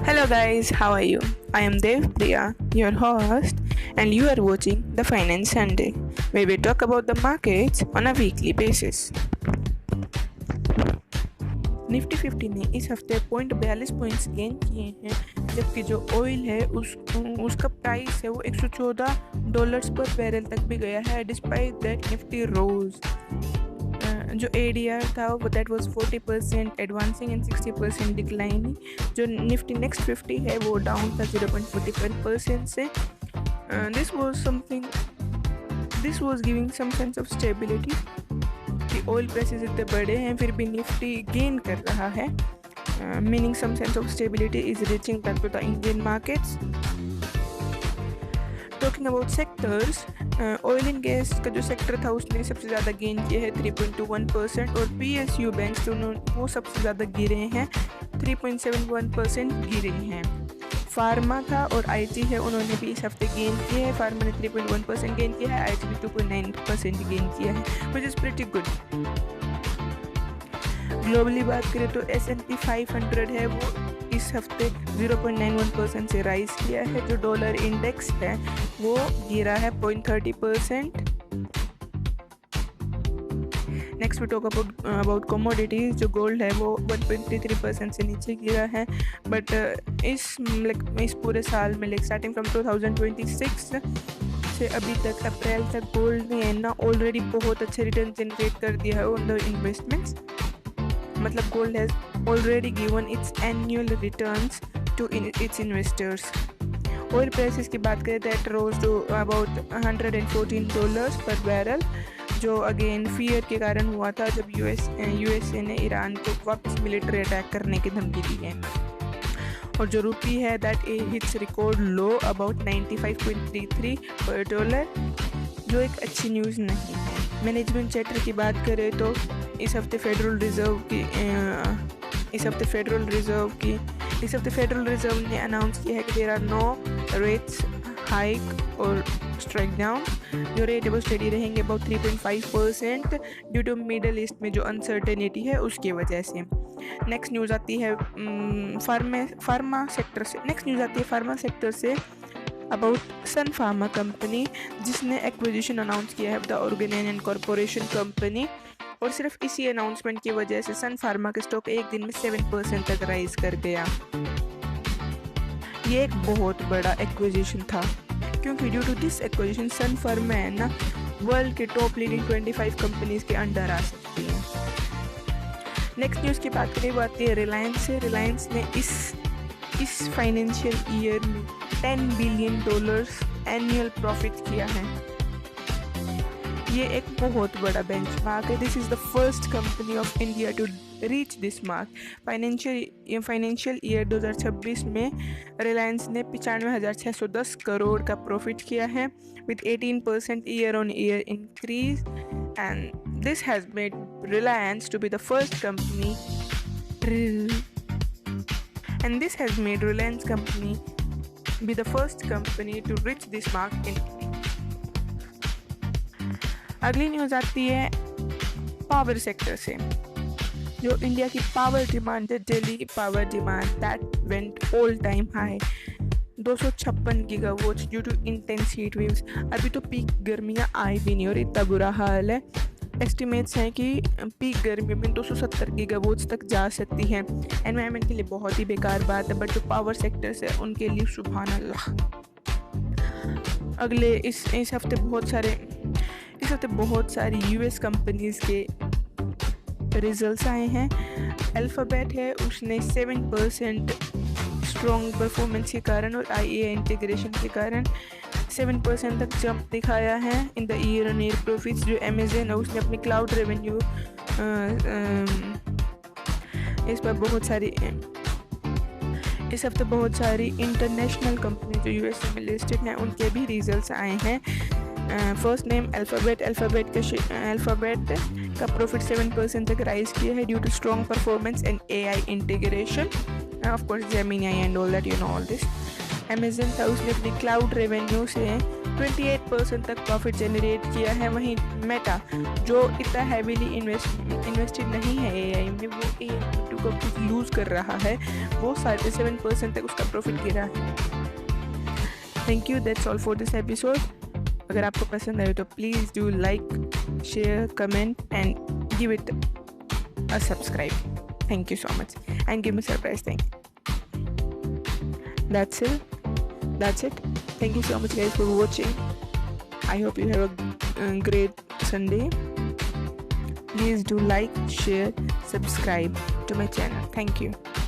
Hello guys, how are you? I am Dev Priya, your host, and you are watching The Finance Sunday, where we talk about the markets on a weekly basis. Nifty 50 ने इस हफ्ते 0.42 points gain किए हैं, जबकि जो oil है उसका price है वो $114 पर बैरल तक भी गया है. Despite that Nifty rose. जो ADR था वो that was 40% advancing and 60% declining. जो निफ्टी नेक्स्ट 50 है वो डाउन था 0.45% से. This was giving some sense of stability कि ऑयल प्राइसेस इतने बड़े हैं फिर भी निफ्टी गेन कर रहा है, meaning some sense of stability is reaching back to the Indian markets. Talking about sectors, oil and gas का जो सेक्टर था उसने सबसे ज़्यादा गेन किया है 3.21%, और PSU बैंक्स वो सबसे ज़्यादा गिरे हैं 3.71% गिरे हैं. फार्मा था और IT है, उन्होंने भी इस हफ्ते गेन किया है. फार्मा ने 3.1% गेन किया है, IT ने 2.9% गेन किया है, which is pretty good. Globally बात करें तो S&P 500 है वो इस हफ्ते 0.91% से राइज किया है. जो डॉलर इंडेक्स है वो गिरा है 0.30%. Next we talk about commodities. जो गोल्ड है वो 1.33% से नीचे गिरा है, बट इस पूरे साल में स्टार्टिंग फ्रॉम 2026 से अभी तक अप्रैल तक गोल्ड ने ना ऑलरेडी बहुत अच्छे रिटर्न जनरेट कर दिया है ऑन द इन्वेस्टमेंट्स. मतलब gold has already given its annual returns to its investors. Oil prices की बात करें that rose to about $114 per barrel, जो अगेन फियर के कारण हुआ था जब USA ने ईरान को वापस मिलिट्री अटैक करने की धमकी दी है. और जो रुपी है that hits record low about 95.33 पर डॉलर, जो एक अच्छी न्यूज़ नहीं है. मैनेजमेंट चैप्टर की बात करें तो इस हफ्ते फेडरल रिजर्व ने अनाउंस किया है कि there are no rates hike और स्ट्राइक डाउन. जो रेट है वो स्टडी रहेंगे about 3.5% due to Middle East में जो अनसर्टेनिटी है उसकी वजह से. नेक्स्ट न्यूज़ आती है फार्मा सेक्टर से अबाउट सन फार्मा कंपनी, जिसने एक्विजिशन अनाउंस किया है द ऑर्गेनाइजेशन कॉरपोरेशन कंपनी. और सिर्फ इसी अनाउंसमेंट की वजह से सन फार्मा के स्टॉक एक दिन में 7% तक राइज कर गया. ये एक बहुत बड़ा एक्विजिशन था, क्योंकि due to this acquisition Sun Pharma है ना वर्ल्ड के टॉप लीडिंग 25 कंपनीज के अंडर आ सकती है. नेक्स्ट न्यूज़ की बात करें वो आती है रिलायंस से. रिलायंस ने इस फाइनेंशियल ईयर में $10 बिलियन एनुअल प्रॉफिट किया है. ये एक बहुत बड़ा बेंचमार्क है. This is the first company of India to reach this mark. Financial year 2026 में रिलायंस ने 95,610 करोड़ का प्रॉफिट किया है with 18% year on year increase, and this has made Reliance to be the first company be the first company to reach this mark in. अगली news आती है power sector से. जो इंडिया की पावर डिमांड है, Delhi power demand that went all time high 256 gigawatt due to intense heat waves. अभी तो peak गर्मियाँ आई भी नहीं और इतना बुरा हाल है. एस्टिमेट्स हैं कि पीक गर्मी में 270 गीगावाट तक जा सकती हैं. एनवायरनमेंट के लिए बहुत ही बेकार बात है, बट जो पावर सेक्टर्स है उनके लिए सुभान अल्लाह. अगले इस हफ्ते बहुत सारी US कंपनीज़ के रिजल्ट्स आए हैं. अल्फ़ाबेट है, उसने 7% स्ट्रॉन्ग परफॉर्मेंस के कारण और IAI इंटीग्रेशन के कारण 7% तक जंप दिखाया है in the year on year profits. जो अमेजन है उसने अपनी क्लाउड रेवेन्यू इस हफ्ते बहुत सारी इंटरनेशनल कंपनी जो USA में लिस्टेड हैं उनके भी रिजल्ट्स आए हैं. फर्स्ट नेम अल्फ़ाबेट का प्रॉफिट 7% तक राइज किया है due to strong performance and AI integration. Of course Gemini and all that, you know all this. Amazon था उसने अपनी क्लाउड रेवेन्यू से 28% तक प्रॉफिट जनरेट किया है। वहीं मेटा जो इतना हैवीली इन्वेस्टेड नहीं है एआई में, वो AI को कुछ लूज़ कर रहा है, वो 7% तक उसका प्रॉफिट गिरा है। Thank you, that's all for this episode. अगर आपको पसंद आए तो please do like, share, comment and give it a subscribe. Thank you so much and give me surprise thing. That's it. Thank you so much guys for watching. I hope you have a great Sunday. Please do like, share, subscribe to my channel. Thank you.